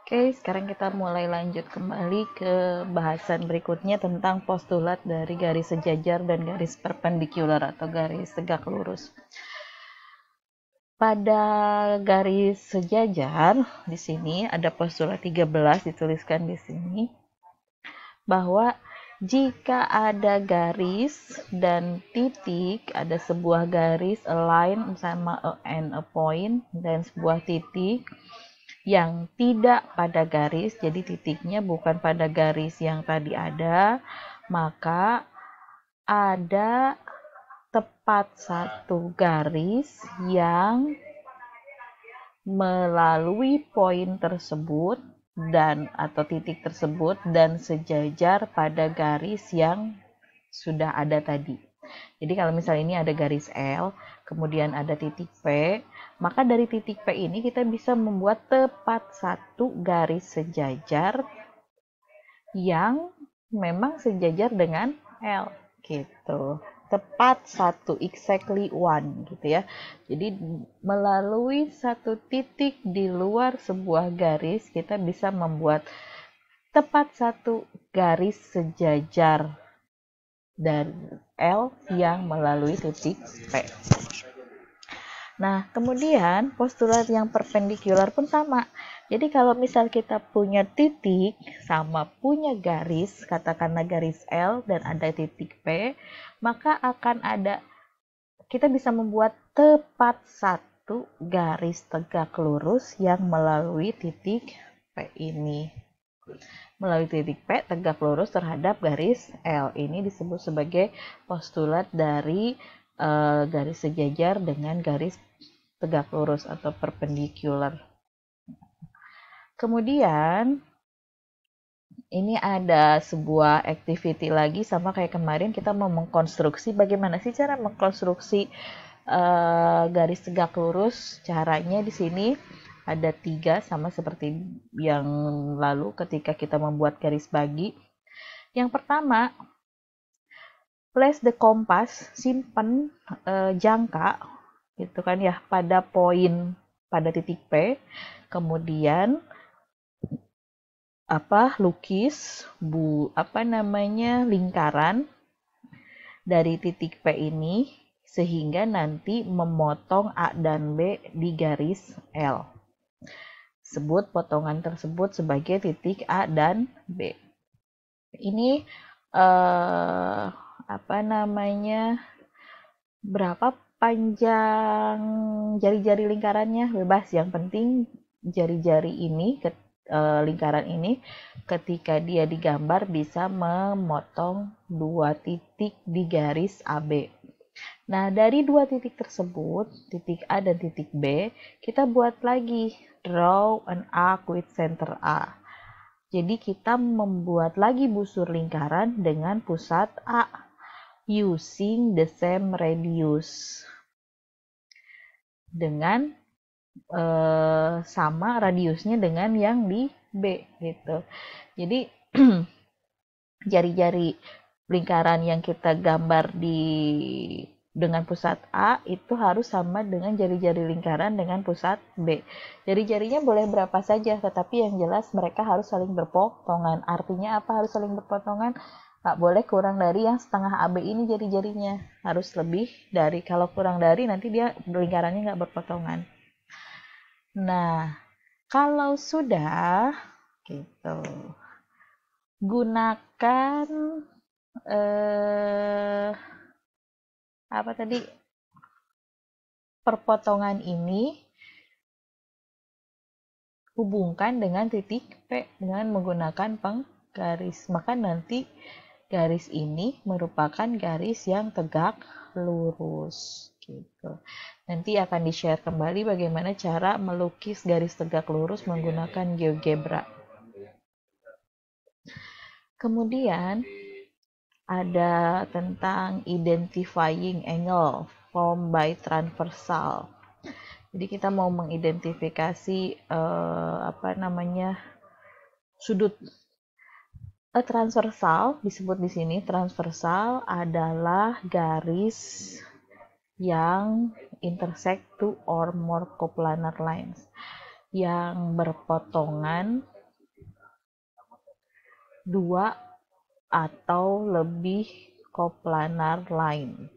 Oke, sekarang kita mulai lanjut kembali ke bahasan berikutnya tentang postulat dari garis sejajar dan garis perpendikular atau garis tegak lurus. Pada garis sejajar di sini ada postulat 13 dituliskan di sini bahwa jika ada garis dan titik, ada sebuah garis, a line sama and a point, dan sebuah titik yang tidak pada garis, jadi titiknya bukan pada garis yang tadi ada, maka ada tepat satu garis yang melalui poin tersebut dan atau titik tersebut dan sejajar pada garis yang sudah ada tadi. Jadi kalau misalnya ini ada garis L, kemudian ada titik P, maka dari titik P ini kita bisa membuat tepat satu garis sejajar yang memang sejajar dengan L gitu. Tepat satu, exactly one gitu ya. Jadi melalui satu titik di luar sebuah garis kita bisa membuat tepat satu garis sejajar dan L yang melalui titik P. Nah, kemudian postulat yang perpendikular pun sama. Jadi kalau misal kita punya titik sama punya garis, katakanlah garis L dan ada titik P, maka akan ada, kita bisa membuat tepat satu garis tegak lurus yang melalui titik P ini. Melalui titik P tegak lurus terhadap garis L. Ini disebut sebagai postulat dari garis sejajar dengan garis tegak lurus atau perpendicular. Kemudian ini ada sebuah activity lagi sama kayak kemarin, kita mau mengkonstruksi bagaimana sih cara mengkonstruksi garis tegak lurus. Caranya di sini ada 3 sama seperti yang lalu ketika kita membuat garis bagi. Yang pertama, place the compass, simpan jangka gitu kan ya pada poin pada titik P, kemudian lukis lingkaran dari titik P ini sehingga nanti memotong A dan B di garis L. Sebut potongan tersebut sebagai titik A dan B. Ini berapa panjang jari-jari lingkarannya bebas, yang penting jari-jari ini lingkaran ini ketika dia digambar bisa memotong 2 titik di garis AB. Nah, dari 2 titik tersebut, titik A dan titik B, kita buat lagi draw an arc with center A. Jadi kita membuat lagi busur lingkaran dengan pusat A using the same radius, dengan sama radiusnya dengan yang di B gitu. Jadi jari-jari lingkaran yang kita gambar dengan pusat A itu harus sama dengan jari-jari lingkaran dengan pusat B. Jari-jarinya boleh berapa saja, tetapi yang jelas mereka harus saling berpotongan. Artinya apa harus saling berpotongan? Nggak boleh kurang dari yang setengah AB ini jari-jarinya. Harus lebih dari, kalau kurang dari nanti dia lingkarannya nggak berpotongan. Nah, kalau sudah gitu, gunakan perpotongan ini, hubungkan dengan titik P dengan menggunakan penggaris. Maka nanti garis ini merupakan garis yang tegak lurus gitu. Nanti akan di-share kembali bagaimana cara melukis garis tegak lurus menggunakan GeoGebra. Kemudian ada tentang identifying angle formed by transversal. Jadi kita mau mengidentifikasi sudut. Transversal disebut di sini, transversal adalah garis yang intersect two or more coplanar lines, yang berpotongan dua atau lebih koplanar line,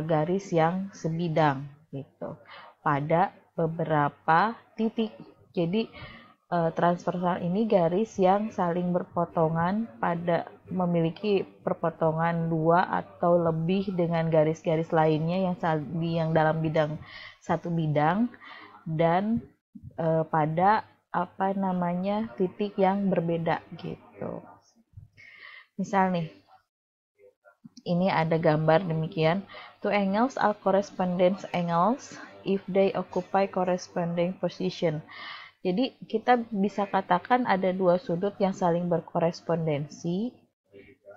garis yang sebidang gitu pada beberapa titik. Jadi transversal ini garis yang saling berpotongan pada memiliki perpotongan dua atau lebih dengan garis-garis lainnya yang dalam bidang satu bidang, dan pada titik yang berbeda gitu. Misal nih, ini ada gambar demikian. Two angles are corresponding angles if they occupy corresponding position. Jadi kita bisa katakan ada dua sudut yang saling berkorespondensi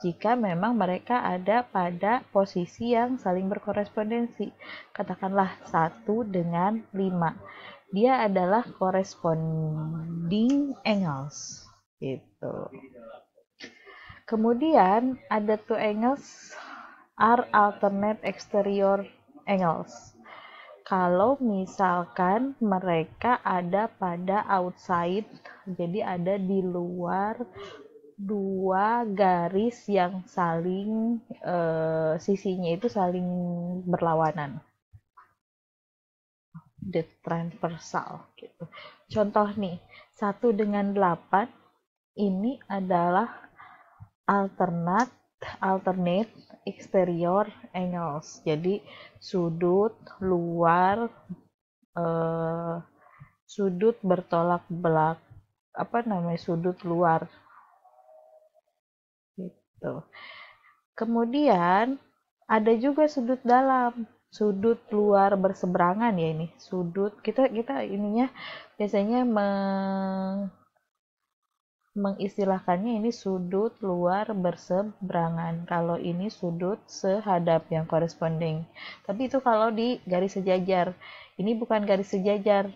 jika memang mereka ada pada posisi yang saling berkorespondensi. Katakanlah 1 dengan 5. Dia adalah corresponding angles. Gitu. Kemudian ada two angles are alternate exterior angles. Kalau misalkan mereka ada pada outside, jadi ada di luar dua garis yang saling sisinya itu saling berlawanan, the transversal gitu. Contoh nih, 1 dengan 8 ini adalah alternate exterior angles. Jadi sudut luar sudut bertolak belakang, sudut luar gitu. Kemudian ada juga sudut dalam, sudut luar berseberangan ya ini. Sudut kita ininya biasanya mengistilahkannya ini sudut luar berseberangan. Kalau ini sudut sehadap yang corresponding. Tapi itu kalau di garis sejajar. Ini bukan garis sejajar.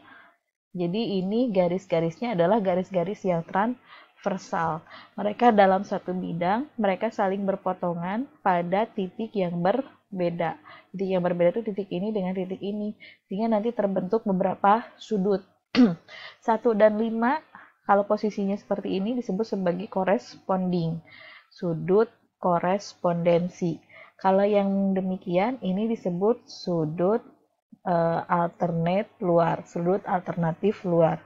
Jadi ini garis-garisnya adalah garis-garis yang transversal. Mereka dalam satu bidang, mereka saling berpotongan pada titik yang berbeda. Titik yang berbeda itu titik ini dengan titik ini. Sehingga nanti terbentuk beberapa sudut. 1 dan 5 kalau posisinya seperti ini disebut sebagai corresponding, sudut korespondensi. Kalau yang demikian ini disebut sudut alternate luar, sudut alternatif luar.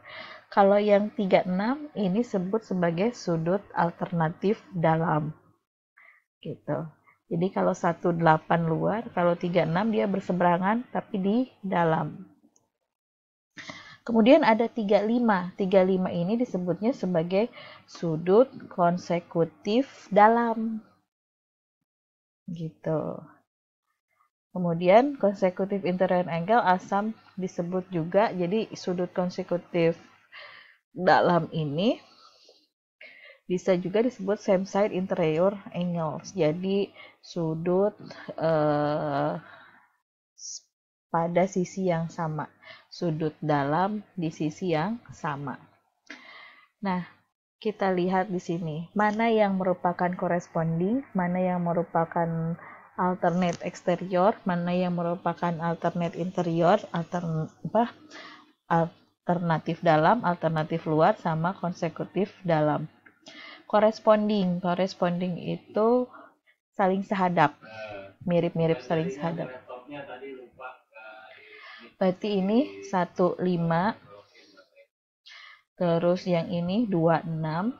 Kalau yang 36 ini disebut sebagai sudut alternatif dalam. Gitu. Jadi kalau 18 luar, kalau 36 dia berseberangan tapi di dalam. Kemudian ada 35. 35 ini disebutnya sebagai sudut konsekutif dalam. Gitu. Kemudian konsekutif interior angle asam disebut juga. Jadi sudut konsekutif dalam ini bisa juga disebut same side interior angles. Jadi sudut pada sisi yang sama, sudut dalam di sisi yang sama. Nah, kita lihat di sini mana yang merupakan corresponding, mana yang merupakan alternate exterior, mana yang merupakan alternate interior, alternatif dalam, alternatif luar, sama konsekutif dalam. Corresponding itu saling sehadap, mirip-mirip saling sehadap. Berarti ini 15, terus yang ini 26,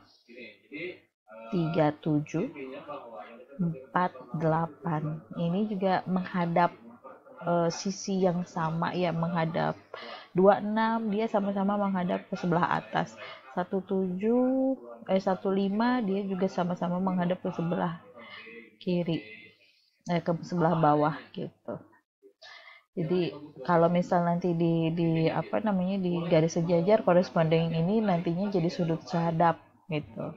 37, 48. Ini juga menghadap sisi yang sama ya, menghadap 26 dia sama-sama menghadap ke sebelah atas. 15 dia juga sama-sama menghadap ke sebelah kiri, ke sebelah bawah gitu. Jadi kalau misal nanti di garis sejajar corresponding ini nantinya jadi sudut sehadap gitu.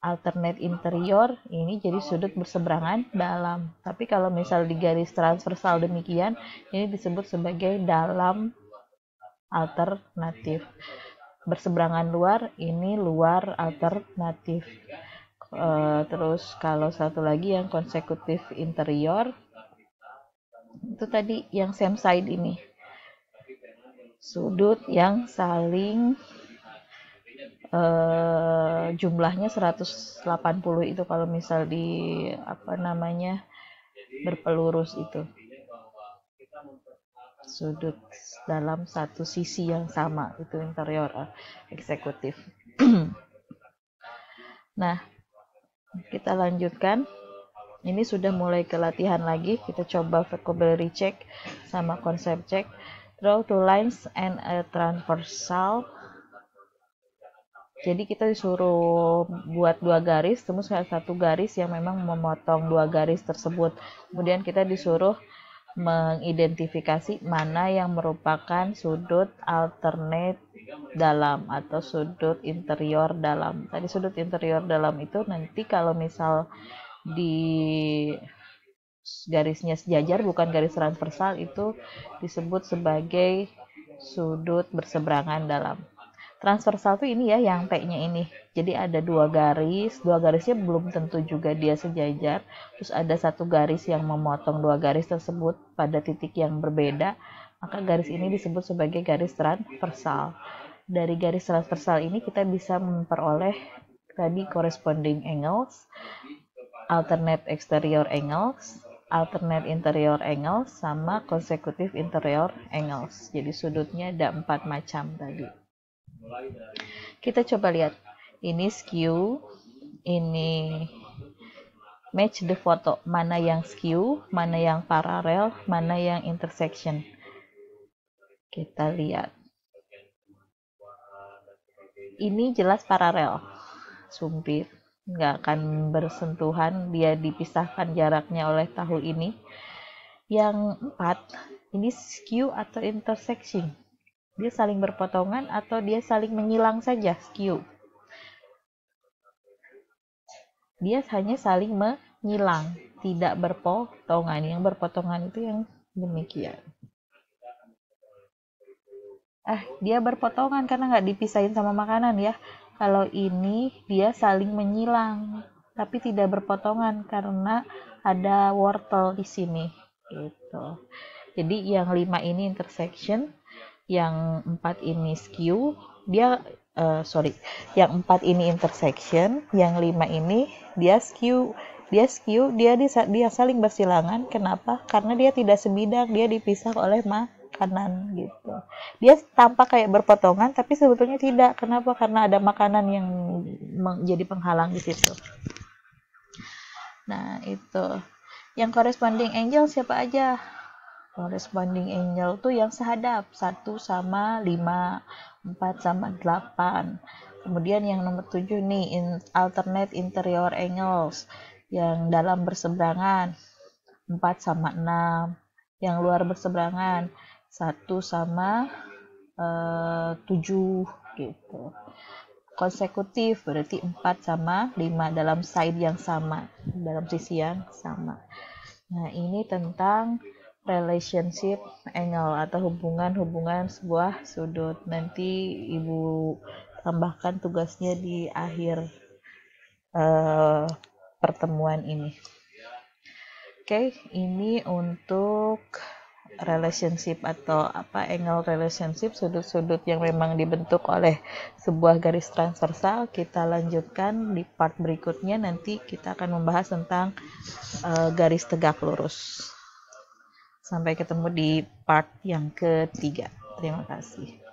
Alternate interior ini jadi sudut berseberangan dalam. Tapi kalau misal di garis transversal demikian, ini disebut sebagai dalam alternatif. Berseberangan luar, ini luar alternatif. Terus kalau satu lagi yang konsekutif interior, itu tadi yang same side ini, sudut yang saling jumlahnya 180 itu kalau misal di berpelurus itu sudut dalam satu sisi yang sama, itu interior eksekutif. Nah, kita lanjutkan. Ini sudah mulai ke latihan lagi. Kita coba vocabulary check sama konsep check. Draw two lines and a transversal. Jadi kita disuruh buat 2 garis, terus satu garis yang memang memotong 2 garis tersebut. Kemudian kita disuruh mengidentifikasi mana yang merupakan sudut alternate dalam atau sudut interior dalam. Tadi sudut interior dalam itu nanti kalau misal di garisnya sejajar bukan garis transversal itu disebut sebagai sudut berseberangan dalam. Transversal tuh ini ya yang T-nya ini. Jadi ada 2 garis, 2 garisnya belum tentu juga dia sejajar. Terus ada 1 garis yang memotong 2 garis tersebut pada titik yang berbeda. Maka garis ini disebut sebagai garis transversal. Dari garis transversal ini kita bisa memperoleh tadi corresponding angles, alternate exterior angles, alternate interior angles, sama consecutive interior angles. Jadi sudutnya ada 4 macam tadi. Kita coba lihat. Ini skew, ini match the photo. Mana yang skew, mana yang paralel, mana yang intersection. Kita lihat. Ini jelas paralel. Sumpit. Nggak akan bersentuhan, dia dipisahkan jaraknya oleh tahu ini. Yang 4, ini skew atau intersection. Dia saling berpotongan atau dia saling menyilang saja, skew. Dia hanya saling menyilang, tidak berpotongan. Yang berpotongan itu yang demikian. Dia berpotongan karena nggak dipisahin sama makanan ya. Kalau ini dia saling menyilang, tapi tidak berpotongan karena ada wortel di sini. Gitu. Jadi yang 5 ini intersection, yang 4 ini skew. Yang 4 ini intersection, yang 5 ini dia skew. Dia saling bersilangan. Kenapa? Karena dia tidak sebidang, dia dipisah oleh makanan gitu. Dia tampak kayak berpotongan tapi sebetulnya tidak. Kenapa? Karena ada makanan yang menjadi penghalang di situ. Nah, itu. Yang corresponding angle siapa aja? Corresponding angle tuh yang sehadap, 1 sama 5, 4 sama 8. Kemudian yang nomor 7 nih, alternate interior angles, yang dalam berseberangan, 4 sama 6. Yang luar berseberangan, 1 sama 7 gitu. Konsekutif berarti 4 sama 5 dalam side yang sama, dalam sisi yang sama. Nah, ini tentang relationship angle atau hubungan sebuah sudut. Nanti Ibu tambahkan tugasnya di akhir pertemuan ini. Oke, ini untuk relationship atau angle relationship, sudut-sudut yang memang dibentuk oleh sebuah garis transversal. Kita lanjutkan di part berikutnya, nanti kita akan membahas tentang garis tegak lurus. Sampai ketemu di part yang ketiga. Terima kasih.